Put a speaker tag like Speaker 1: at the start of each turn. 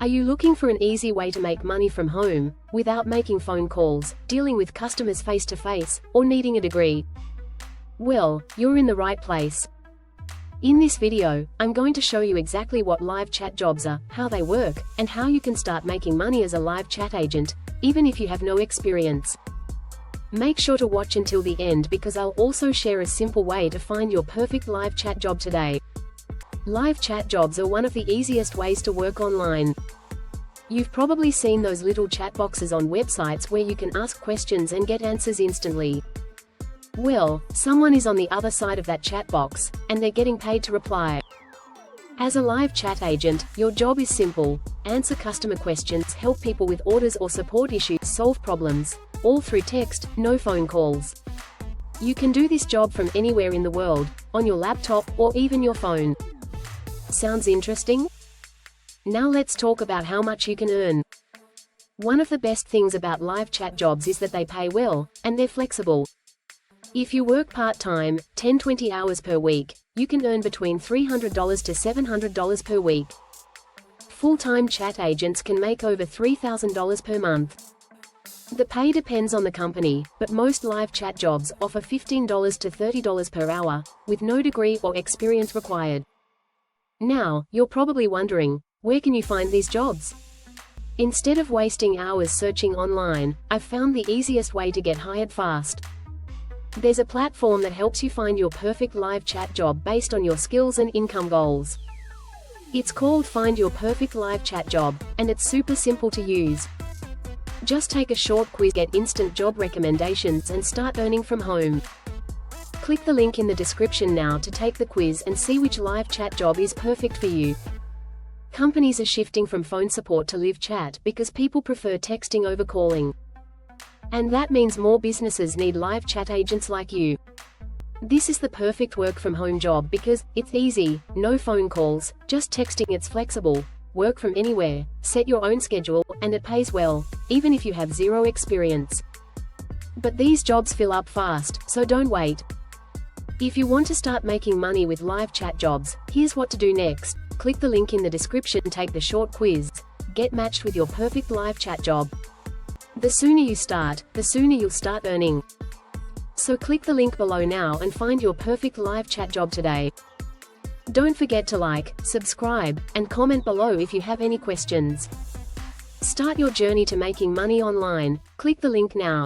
Speaker 1: Are you looking for an easy way to make money from home, without making phone calls, dealing with customers face-to-face, or needing a degree? Well, you're in the right place. In this video, I'm going to show you exactly what live chat jobs are, how they work, and how you can start making money as a live chat agent, even if you have no experience. Make sure to watch until the end because I'll also share a simple way to find your perfect live chat job today. Live chat jobs are one of the easiest ways to work online. You've probably seen those little chat boxes on websites where you can ask questions and get answers instantly. Well, someone is on the other side of that chat box, and they're getting paid to reply. As a live chat agent, your job is simple: answer customer questions, help people with orders or support issues, solve problems, all through text, no phone calls. You can do this job from anywhere in the world, on your laptop, or even your phone. Sounds interesting? Now let's talk about how much you can earn. One of the best things about live chat jobs is that they pay well, and they're flexible. If you work part-time, 10-20 hours per week, you can earn between $300 to $700 per week. Full-time chat agents can make over $3,000 per month. The pay depends on the company, but most live chat jobs offer $15 to $30 per hour, with no degree or experience required. Now, you're probably wondering, where can you find these jobs? Instead of wasting hours searching online, I've found the easiest way to get hired fast. There's a platform that helps you find your perfect live chat job based on your skills and income goals. It's called Find Your Perfect Live Chat Job, and it's super simple to use. Just take a short quiz, get instant job recommendations, and start earning from home. Click the link in the description now to take the quiz and see which live chat job is perfect for you. Companies are shifting from phone support to live chat because people prefer texting over calling. And that means more businesses need live chat agents like you. This is the perfect work from home job because it's easy, no phone calls, just texting, it's flexible, work from anywhere, set your own schedule, and it pays well, even if you have zero experience. But these jobs fill up fast, so don't wait. If you want to start making money with live chat jobs, here's what to do next. Click the link in the description, take the short quiz, get matched with your perfect live chat job. The sooner you start, the sooner you'll start earning. So click the link below now and find your perfect live chat job today. Don't forget to like, subscribe, and comment below if you have any questions. Start your journey to making money online. Click the link now.